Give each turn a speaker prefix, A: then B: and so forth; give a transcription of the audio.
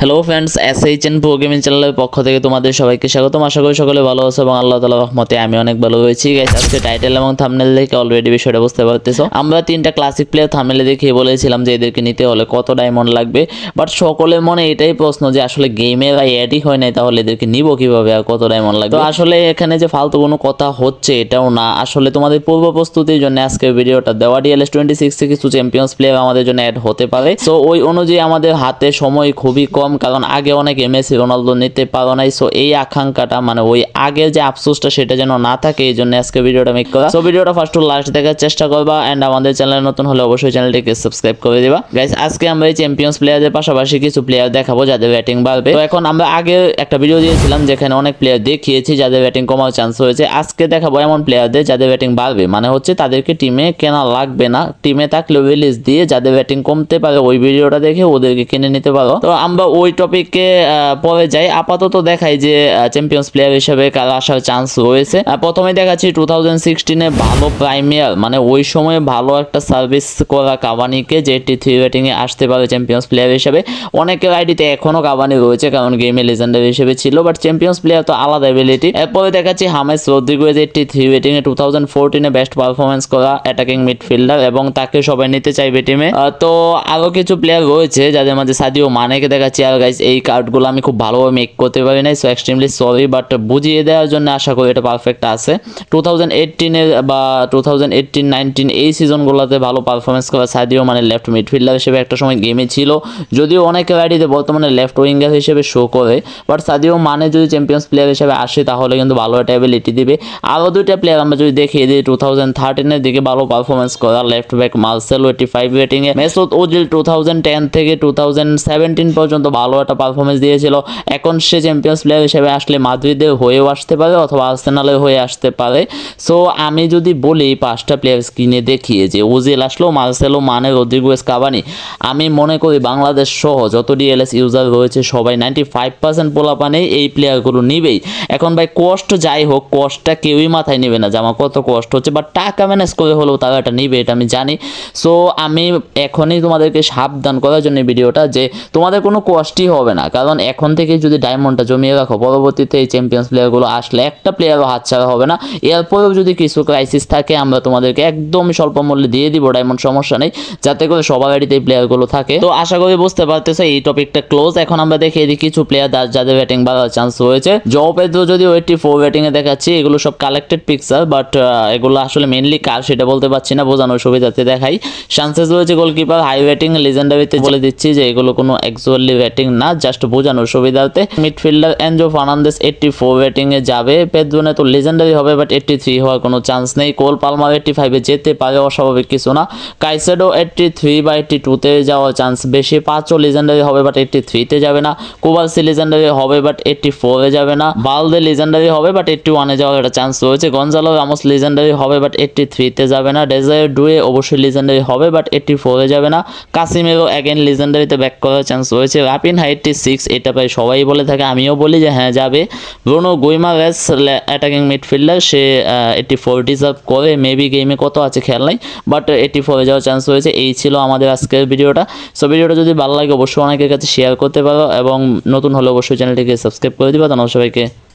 A: Hello friends, এসএইচএন pro gaming চ্যানেলের পক্ষ থেকে তোমাদের সবাইকে স্বাগতম। আশা করি সকলে ভালো আছো এবং আল্লাহ তাআলার রহমতে আমি অনেক ভালো রয়েছি। গাইস, আজকে টাইটেল এবং থাম্বনেল দেখে অলরেডি বিষয়টা বুঝতে পারতেছো। আমরা তিনটা ক্লাসিক প্লেয়ার থাম্বনেলে দেখিয়ে বলেছিলাম যে এদেরকে নিতে হলে কত ডায়মন্ড লাগবে, বাট সকলের মনে এটাই প্রশ্ন যে আসলে গেমের অ্যাডই হয় নাই, তাহলে এদেরকে নিব কিভাবে আর কত ডায়মন্ড লাগবে। তো আসলে এখানে যে ফালতু কোনো কথা হচ্ছে এটাও না, আসলে তোমাদের পূর্ব প্রস্তুতির জন্য আজকের ভিডিওটা দেওয়া। DLS26 থেকে কিছু চ্যাম্পিয়ন্স প্লেয়ার আমাদের জন্য অ্যাড হতে পারে। সো ওই অনুযায়ী আমাদের হাতে সময় খুবই কম, কারণ আগে অনেক মেসি রোনালদো নিতে পারো নাই। সো এই আকাঙ্ক্ষাটা মানে ওই আগের যে আফসোসটা সেটা যেন না থাকে, এই জন্য আজকে ভিডিওটা মেক করা। সো ভিডিওটা ফার্স্ট টু লাস্ট দেখার চেষ্টা করবা এন্ড আমাদের চ্যানেলে নতুন হলে অবশ্যই চ্যানেলটিকে সাবস্ক্রাইব করে দিবা। গাইস, আজকে আমরা এই চ্যাম্পিয়ন্স প্লেয়ারদের পাশাপাশি কিছু প্লেয়ার দেখাবো যাদের রেটিং বাড়বে। তো এখন আমরা আগে একটা ভিডিও দিয়েছিলাম যেখানে অনেক প্লেয়ার দেখিয়েছি যাদের রেটিং কমার চান্স রয়েছে। আজকে দেখাবো এমন প্লেয়ারদের যাদের রেটিং বাড়বে, মানে হচ্ছে তাদেরকে টিমে কেনা লাগবে না, টিমে থাকলেও রিলিজ দিয়ে যাদের রেটিং কমতে পারে ওই ভিডিওটা দেখে ওদেরকে কিনে নিতে পারো। তো আমরা ওই টপিকে পরে যাই। আপাতত দেখাই যে চ্যাম্পিয়ন্স প্লেয়ার হিসেবে কারা আসার চান্স রয়েছে। প্রথমে দেখাচ্ছি 2016 ভালো প্রাইমিয়ার, মানে ওই সময় ভালো একটা সার্ভিস করা কাভানিকে, যে 83 রেটিং এ আসতে পারে চ্যাম্পিয়ন্স প্লেয়ার হিসেবে। অনেকের আইডিতে এখনো কাভানি রয়েছে কারণ গেমে লেজেন্ডারি হিসেবে ছিল, বাট চ্যাম্পিয়ন্স প্লেয়ার তো আলাদা এবিলিটি। এরপরে দেখাচ্ছি হামেস রদ্রিগেজ 83 রেটিং এ 2014 বেস্ট পারফরমেন্স করা অ্যাটাকিং মিডফিল্ডার, এবং তাকে সবাই নিতে চাইবে টিমে। তো আরো কিছু প্লেয়ার রয়েছে যাদের মধ্যে সাদিও মানেকে দেখাচ্ছি। আর গাইস, এই কার্ডগুলো আমি খুব ভালোভাবে মেক করতে পারি নাই, সো এক্সট্রিমলি সরি, বাট বুঝিয়ে দেওয়ার জন্য আশা করি এটা পারফেক্ট আছে। 2018 বা 2018-19 এই সিজনগুলোতে ভালো পারফরমেন্স করা সাদিও মানে লেফট মিডফিল্ডার হিসেবে একটা সময় গেমে ছিল, যদিও অনেকের আইডিতে বর্তমানে লেফট উইঙ্গার হিসেবে শো করে, বাট সাদিও মানে যদি চ্যাম্পিয়ন্স প্লেয়ার হিসেবে আসে তাহলে কিন্তু ভালো একটা অ্যাবিলিটি দিবে। আরও দুইটা প্লেয়ার আমরা যদি দেখিয়ে দিই 2013 দিকে ভালো পারফরমেন্স করা লেফট ব্যাক মার্সেলো 85 রেটিং এ, মেসুত ওজিল 2010 থেকে 2017 পর্যন্ত ভালো একটা পারফরমেন্স দিয়েছিল। এখন সে চ্যাম্পিয়ন্স প্লেয়ার হিসেবে আসলে মাদ্রিদের হয়েও আসতে পারে অথবা আর্সেনালের হয়ে আসতে পারে। সো আমি যদি বলি 5টা প্লেয়ার স্ক্রিনে দেখিয়ে যে ওজিল আসলো, মার্সেলো, মানে, রদ্রিগেজ, কাভানি, আমি মনে করি বাংলাদেশ সহ যত ডিএলএস ইউজার রয়েছে সবাই 95% পোলাপানেই এই প্লেয়ারগুলো নিবেই। এখন ভাই কষ্ট যাই হোক, কষ্টটা কেউই মাথায় নেবে না যে আমার কত কষ্ট হচ্ছে, বাট টাকা ম্যানেজ করে হলেও তারা এটা নিবে, এটা আমি জানি। সো আমি এখনই তোমাদেরকে সাবধান করার জন্য ভিডিওটা যে তোমাদের কোনো কষ্টই হবে না, কারণ এখন থেকে যদি ডায়মন্ডটা জমিয়ে রাখো পরবর্তীতে এই চ্যাম্পিয়ন্স প্লেয়ারগুলো আসলে একটা প্লেয়ারও হাতছাড়া হবে না। এরপরেও যদি কিছু ক্রাইসিস থাকে আমরা তোমাদেরকে একদম স্বল্প মূল্যে দিয়ে দিব ডায়মন্ড, সমস্যা নেই, যাতে করে সবার আইডিতে এই প্লেয়ারগুলো থাকে। তো আশা করি বুঝতে পারতেছো এই টপিকটা ক্লোজ। এখন আমরা দেখিয়ে দিই কিছু প্লেয়ার যাদের রেটিং বাড়ার চান্স রয়েছে। জও পেদ্রো যদি 84 রেটিং এ দেখাচ্ছি, এগুলো সব কালেক্টেড পিকচার, বাট এগুলো আসলে মেইনলি কার সেটা বলতে পারছি না, বোঝানোর সুবিধাতে দেখাই। সানচেজ রয়েছে গোলকিপার হাই রেটিং, লেজেন্ডারিতে বলে দিচ্ছি যে এগুলো কোনো অ্যাকচুয়ালি রেটিং না, জাস্ট বোঝানোর সুবিধাতে। মিডফিল্ডার এনজো ফার্নান্দেস 84 রেটিং এ যাবে। পেদ্রোনে তো লেজেন্ডারি হবে, বাট 83 হওয়ার কোনো চান্স নেই। কোল পালমার 85 এ যেতে পারে, অস্বাভাবিক কিছু না। কাইসেডো 83 বা 82 তে যাওয়ার চান্স বেশি। পাঁচও লেজেন্ডারি হবে, বাট 83 তে যাবে না। কুবালসি লেজেন্ডারি হবে, বাট 84 এ যাবে না। বালদে লেজেন্ডারি হবে, বাট 81 এ যাওয়ার একটা চান্স রয়েছে। গঞ্জালো রামোস লেজেন্ডারি হবে, বাট 83 তে যাবে না। ডেজায়ার ডুয়ে অবশ্যই লেজেন্ডারি হবে, বাট 84 এ যাবে না। কাসিমেরো অ্যাগেন লেজেন্ডারিতে ব্যাক করার চান্স রয়েছে। রাপিনহা 86, এটা প্রায় সবাই বলে থাকে, আমিও বলি যে হ্যাঁ যাবে। ব্রুনো গুইমারেস অ্যাটাকিং মিডফিল্ডার, সে 84 ডিজার্ভ করে, মেবি গেমে কত আছে খেয়াল নাই, বাট 84 এ যাওয়ার চান্স রয়েছে। এই ছিল আমাদের আজকের ভিডিওটা। সো ভিডিওটা যদি ভালো লাগে অবশ্যই অনেকের কাছে শেয়ার করতে পারো এবং নতুন হলে অবশ্যই চ্যানেলটিকে সাবস্ক্রাইব করে দিবা। ধন্যবাদ সবাইকে।